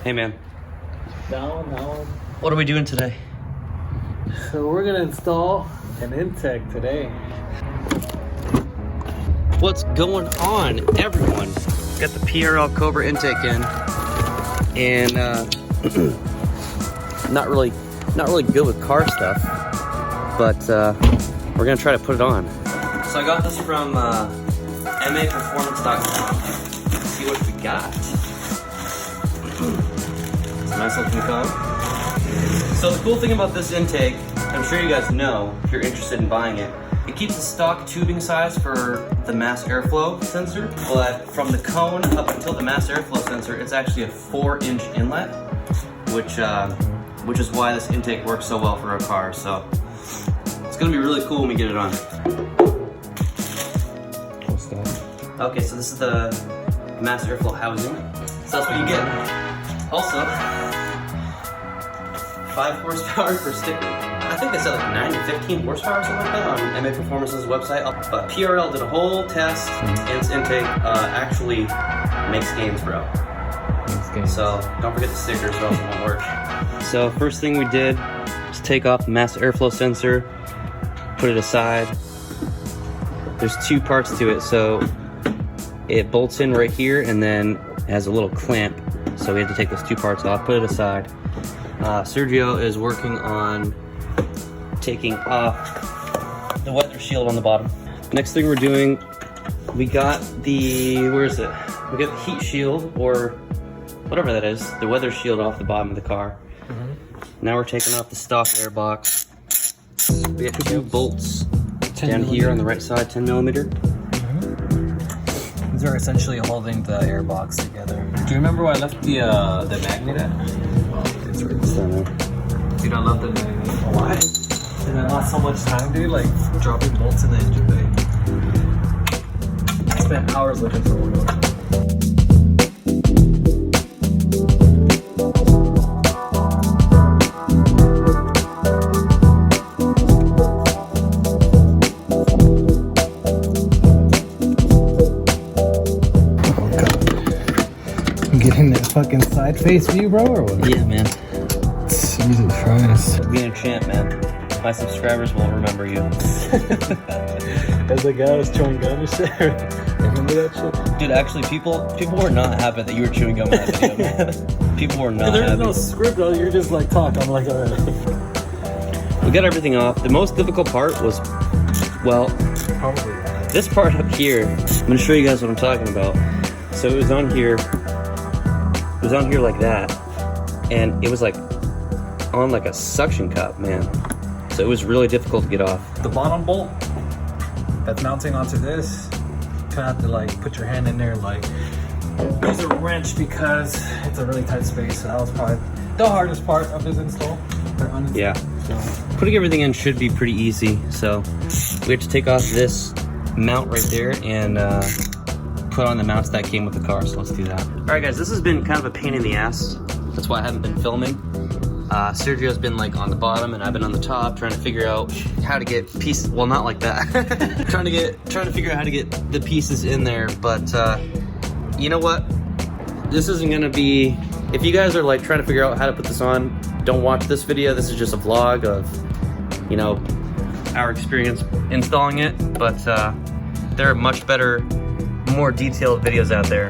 Hey man. Down. What are we doing today? So we're gonna install an intake today. What's going on, everyone? Got the PRL Cobra intake in, and not really good with car stuff, but we're gonna try to put it on. So I got this from maperformance.com. Let's see what we got. It's a nice looking car. So the cool thing about this intake, I'm sure you guys know if you're interested in buying it, it keeps the stock tubing size for the mass airflow sensor, but from the cone up until the mass airflow sensor, it's actually a 4-inch inlet, which is why this intake works so well for our car. So it's gonna be really cool when we get it on. What's that? Okay, so this is the mass airflow housing. So that's what you get. Also, 5 horsepower per sticker. I think they said like 9 to 15 horsepower or something like that on MA Performance's website. But PRL did a whole test, and its intake actually makes gains, bro. So don't forget the stickers or else it won't work. So first thing we did was take off the mass airflow sensor, put it aside. There's 2 parts to it, so it bolts in right here and then it has a little clamp. So we had to take those 2 parts off, put it aside. Sergio is working on taking off the weather shield on the bottom. Next thing we're doing, we got the, where is it? We got the heat shield, or whatever that is, the weather shield off the bottom of the car. Now we're taking off the stock air box. We got 2 bolts down here on the right side, 10 millimeter. These are essentially holding the air box together. Do you remember where I left the magnet at? It's right there. Dude, I love the magnet. Why? And I lost so much time, dude, like dropping bolts in the engine bay. I spent hours looking for one. Getting that fucking side face view, bro, or what? Yeah, man. Jesus Christ. Being a champ, man. My subscribers will remember you. As the guy was chewing gum and shit. Remember that shit? Dude, actually, people were not happy that you were chewing gum in that video, man. People were not There's happy. no script, though. You're just like, talk. I'm like, alright. We got everything off. The most difficult part was, well, Probably. this part up here. I'm gonna show you guys what I'm talking about. So it was on here. It was on here like that, and it was like on like a suction cup, man. So it was really difficult to get off. The bottom bolt that's mounting onto this, you kind of have to like put your hand in there and like use a wrench because it's a really tight space. So that was probably the hardest part of this install. Yeah. So. Putting everything in should be pretty easy. So we have to take off this mount right there and put on the mounts that came with the car. So let's do that. All right, guys, this has been kind of a pain in the ass. That's why I haven't been filming. Sergio's been like on the bottom and I've been on the top trying to figure out how to get pieces. Well, not like that. trying to figure out how to get the pieces in there. But you know what? This isn't gonna be, if you guys are like trying to figure out how to put this on, don't watch this video. This is just a vlog of, you know, our experience installing it. But there are much better, more detailed videos out there.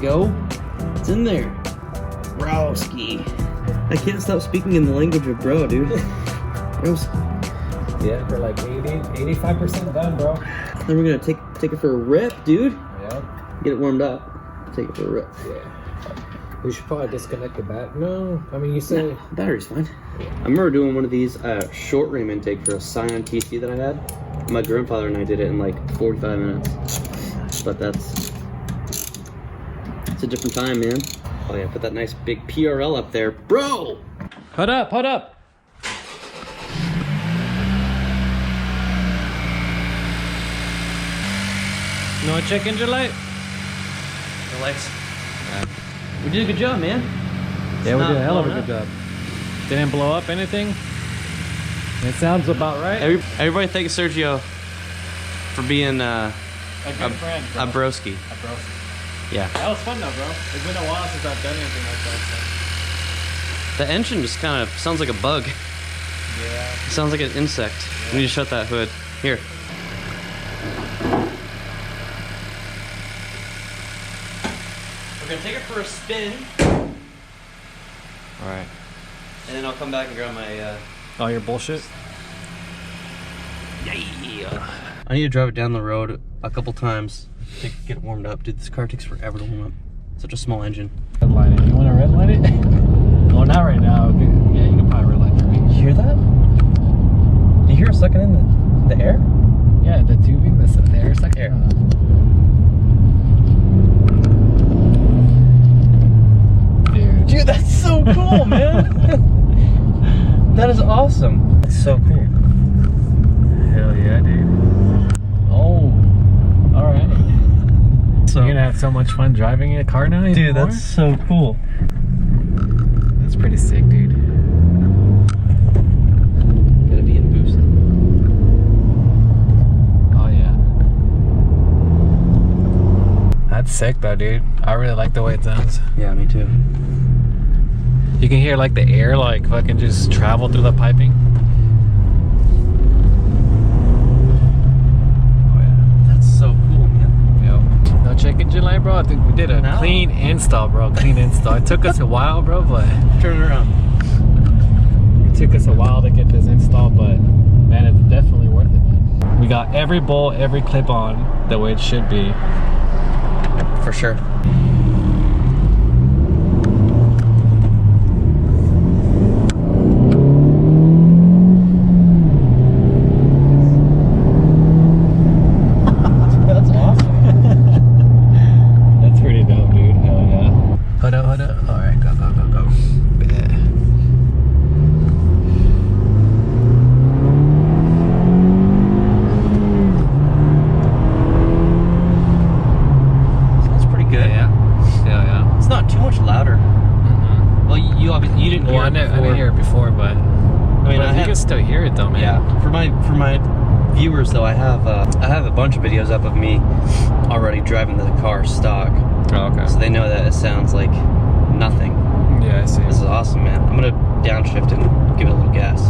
Go. It's in there. Browski. I can't stop speaking in the language of bro, dude. Yeah, for like 85% done, bro. Then we're gonna take it for a rip, dude. Yeah. Get it warmed up. Take it for a rip. Yeah. We should probably disconnect the bat. No, I mean you say battery's fine. I remember doing one of these short rim intake for a Scion TC that I had. My grandfather and I did it in like 45 minutes. But it's a different time, man. Oh yeah, put that nice big PRL up there. Bro! Hold up, hold up. No check engine light? The lights. We did a good job, man. Yeah, we did a hell of a good job. Didn't blow up anything? It sounds about right. Everybody thanks Sergio for being A good friend, bro. a broski. A broski. Yeah. That was fun though, bro. It's been a while since I've done anything like that. The engine just kind of sounds like a bug. So. Yeah. It sounds like an insect. We need to shut that hood. Here. We're gonna take it for a spin. All right. And then I'll come back and grab my All your bullshit. Yeah. I need to drive it down the road a couple times to get it warmed up. Dude, this car takes forever to warm up. Such a small engine. Redline it. You want to redline it? Oh, not right now. Okay. Yeah, you can probably redline for me. You hear that? Do you hear it sucking in the air? Yeah, the tubing, the air sucking. Air. Dude, that's so cool, man. That is awesome. That's so cool. Hell yeah, dude. Oh, all right. So, You're gonna have so much fun driving a car now. dude, that's so cool. That's pretty sick, dude. Gotta be in boost. Oh yeah. That's sick though, dude. I really like the way it sounds. Yeah, me too. You can hear like the air like fucking just travel through the piping. Oh yeah, that's so cool, man. Yo. No check engine light, bro. I think we did a clean install, bro. Clean install. It took us a while, bro, but Turn it around. it took us a while to get this installed, but man, it's definitely worth it, man. We got every bolt, every clip on the way it should be. For sure. That's awesome. That's pretty dope, dude. Hell yeah. Hood up, hood up. All right, go, go, go, go. Yeah. Sounds pretty good. Yeah. Yeah, yeah. It's not too much louder. Mm-hmm. Well, you obviously you didn't Well, hear I it before. didn't hear it before, but I mean, but you can still hear it though, man. Yeah. For my viewers though, I have a bunch of videos up of me already driving the car stock, Oh, okay. so they know that it sounds like nothing. Yeah, I see. This is awesome, man. I'm gonna downshift and give it a little gas.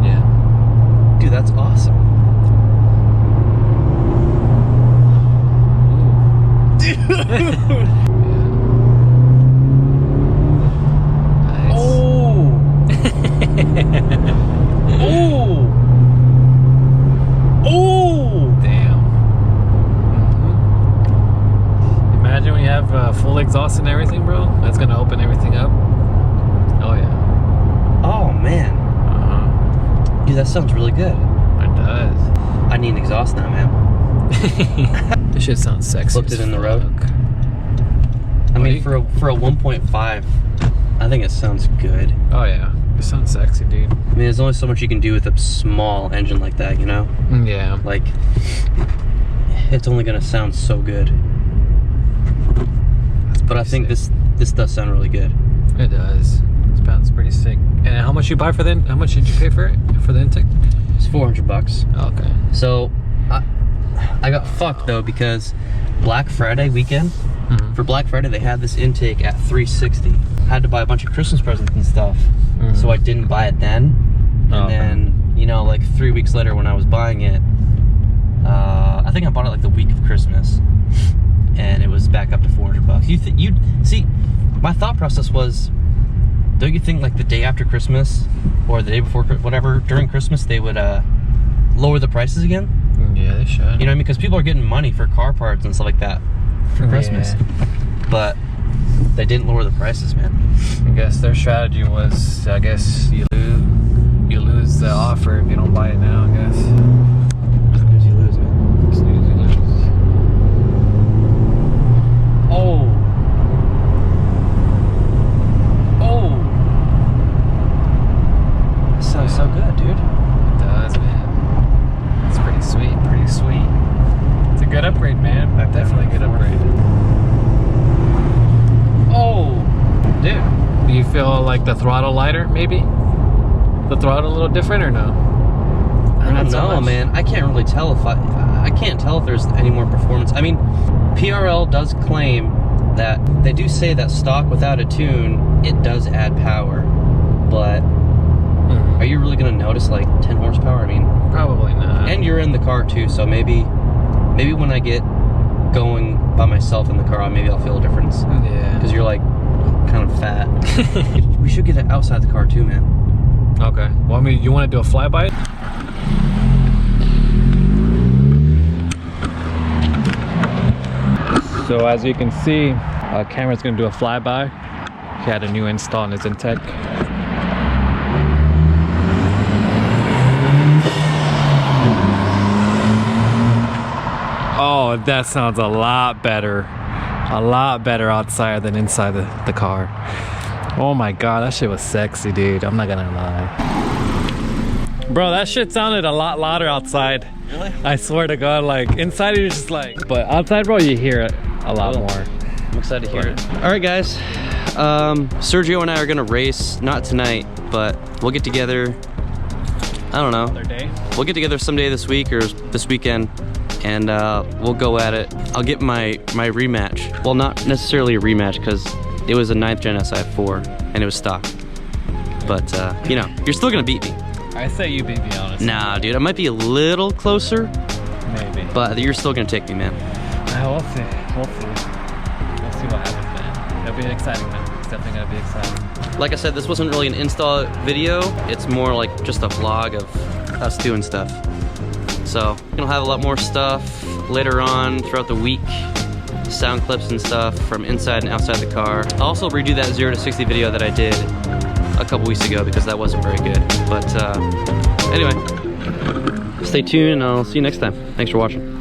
Yeah. Dude, that's awesome. Dude. Nice. Oh. Oh. Oh. Damn. Mhm. Imagine we have full exhaust and everything, bro. That's gonna open everything up. Oh yeah. Oh man. Uh-huh. Dude, that sounds really good. It does. I need an exhaust now, man. This shit sounds sexy. Flipped it in the road. fuck. I mean, you- for a 1.5, I think it sounds good. Oh yeah. It sounds sexy, dude. I mean, there's only so much you can do with a small engine like that, you know? Yeah. Like, it's only gonna sound so good. But I think this does sound really good. It does. It sounds pretty sick. And how much you buy for the? How much did you pay for it? For the intake? It's $400. Okay. So, I got fucked though because Black Friday weekend, for Black Friday they had this intake at $360. I had to buy a bunch of Christmas presents and stuff, so I didn't buy it then. And then, you know, like 3 weeks later when I was buying it, I think I bought it like the week of Christmas, and it was back up to $400. You see, my thought process was, don't you think like the day after Christmas or the day before, whatever, during Christmas they would lower the prices again? Yeah, they should. You know what I mean? Because people are getting money for car parts and stuff like that for Christmas. But they didn't lower the prices, man. I guess their strategy was, I guess you lose the offer if you don't buy it now, I guess. Snooze, you lose, man. Snooze, you lose. Oh. Oh. That sounds so good, dude. It does, man. It's pretty sweet, pretty sweet. It's a good upgrade, man. Definitely a good upgrade. Oh. Dude. Do you feel like the throttle lighter, maybe? The throttle a little different or no? I don't know, man. I can't really tell if I can't tell if there's any more performance. I mean, PRL does claim that they do say that stock without a tune, it does add power, but are you really gonna notice like 10 horsepower? I mean, probably not. And you're in the car too, so maybe when I get going by myself in the car, maybe I'll feel a difference. Yeah. Because you're like kind of fat. We should get it outside the car too, man. Okay. Well, I mean, you want to do a flyby? So as you can see, Cameron's gonna do a flyby. He had a new install in his intake. Oh, that sounds a lot better outside than inside the car. Oh my god, that shit was sexy, dude. I'm not gonna lie. Bro, that shit sounded a lot louder outside. Really? I swear to god, like inside you're just like, but outside, bro, you hear it a lot more. I'm excited to hear it. All right, guys. Sergio and I are gonna race, not tonight, but we'll get together. I don't know. Another day? We'll get together someday this week or this weekend, and we'll go at it. I'll get my rematch. Well, not necessarily a rematch because it was a 9th gen SI4 and it was stock. But you know, you're still gonna beat me. I say you beat me, honestly. Nah, dude, I might be a little closer. Maybe. But you're still gonna take me, man. We'll see. We'll see what happens, man. It'll be exciting, man. It's definitely gonna be exciting. Like I said, this wasn't really an install video. It's more like just a vlog of us doing stuff. So, you'll have a lot more stuff later on throughout the week. Sound clips and stuff from inside and outside the car. I'll also redo that 0 to 60 video that I did a couple weeks ago because that wasn't very good. But anyway, stay tuned and I'll see you next time. Thanks for watching.